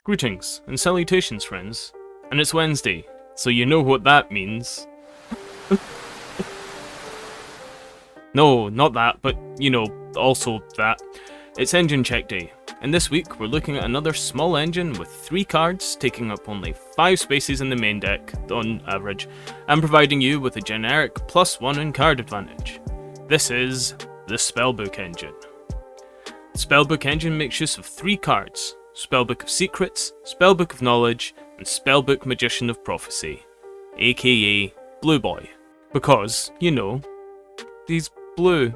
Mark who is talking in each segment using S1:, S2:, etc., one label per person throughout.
S1: Greetings and salutations, friends. And it's Wednesday, so you know what that means. No, not that, but you know, also that. It's engine check day, and this week we're looking at another small engine with 3 cards, taking up only 5 spaces in the main deck, on average, and providing you with a generic +1 in card advantage. This is the Spellbook Engine. The Spellbook Engine makes use of 3 cards: Spellbook of Secrets, Spellbook of Knowledge, and Spellbook Magician of Prophecy, aka Blue Boy. Because, you know, he's blue.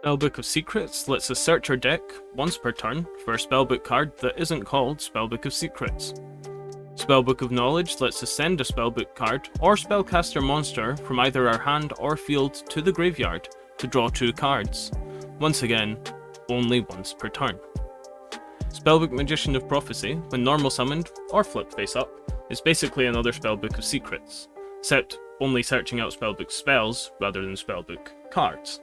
S1: Spellbook of Secrets lets us search our deck once per turn for a spellbook card that isn't called Spellbook of Secrets. Spellbook of Knowledge lets us send a spellbook card or spellcaster monster from either our hand or field to the graveyard to draw 2 cards. Once again, only once per turn. Spellbook Magician of Prophecy, when normal summoned or flipped face up, is basically another Spellbook of Secrets, except only searching out spellbook spells rather than spellbook cards.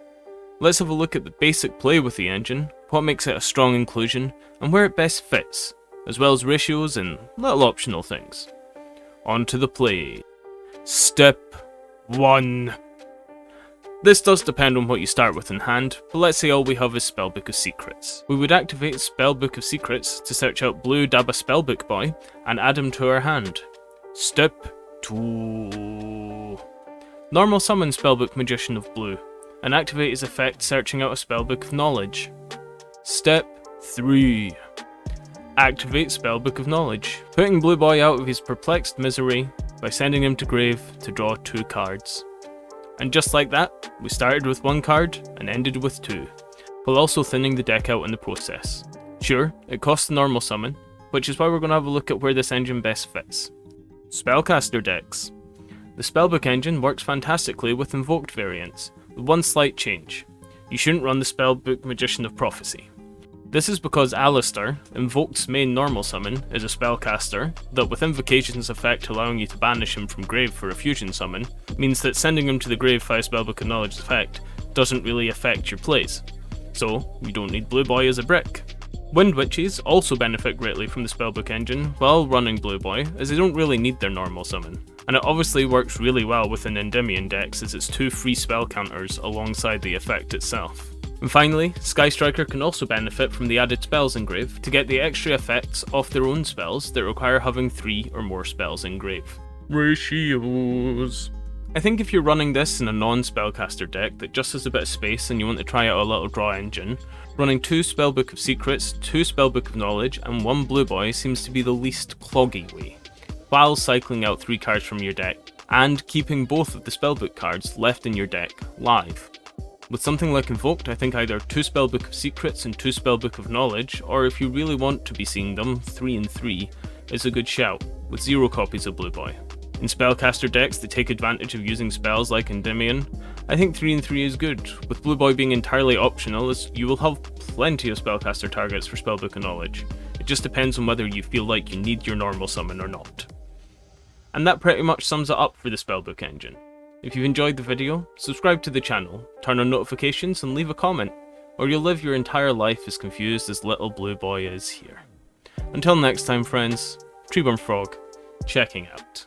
S1: Let's have a look at the basic play with the engine, what makes it a strong inclusion, and where it best fits, as well as ratios and little optional things. On to the play. Step 1. This does depend on what you start with in hand, but let's say all we have is Spellbook of Secrets. We would activate Spellbook of Secrets to search out Blue Dabba Spellbook Boy and add him to our hand. Step 2. Normal summon Spellbook Magician of Blue and activate his effect searching out a Spellbook of Knowledge. Step 3. Activate Spellbook of Knowledge, putting Blue Boy out of his perplexed misery by sending him to grave to draw 2 cards. And just like that, we started with 1 card and ended with 2, while also thinning the deck out in the process. Sure, it costs a normal summon, which is why we're going to have a look at where this engine best fits. Spellcaster decks. The Spellbook Engine works fantastically with invoked variants, with one slight change. You shouldn't run the Spellbook Magician of Prophecy. This is because Alistair, Invoked's main normal summon, is a spellcaster that, with Invocation's effect allowing you to banish him from grave for a fusion summon, means that sending him to the grave via Spellbook of Knowledge's effect doesn't really affect your plays. So, you don't need Blue Boy as a brick. Wind Witches also benefit greatly from the Spellbook Engine while running Blue Boy, as they don't really need their normal summon. And it obviously works really well within Endymion decks as it's 2 free spell counters alongside the effect itself. And finally, Sky Striker can also benefit from the added spells engrave to get the extra effects off their own spells that require having 3 or more spells engrave. Ratios. I think if you're running this in a non-spellcaster deck that just has a bit of space and you want to try out a little draw engine, running 2 Spellbook of Secrets, 2 Spellbook of Knowledge, and 1 Blue Boy seems to be the least cloggy way, while cycling out 3 cards from your deck, and keeping both of the Spellbook cards left in your deck live. With something like Invoked, I think either 2 Spellbook of Secrets and 2 Spellbook of Knowledge, or if you really want to be seeing them, 3 and 3, is a good shout, with 0 copies of Blue Boy. In spellcaster decks that take advantage of using spells like Endymion, I think 3 and 3 is good, with Blue Boy being entirely optional as you will have plenty of spellcaster targets for Spellbook of Knowledge. It just depends on whether you feel like you need your normal summon or not. And that pretty much sums it up for the Spellbook Engine. If you've enjoyed the video, subscribe to the channel, turn on notifications and leave a comment, or you'll live your entire life as confused as little Blue Boy is here. Until next time friends, Treeborn Frog, checking out.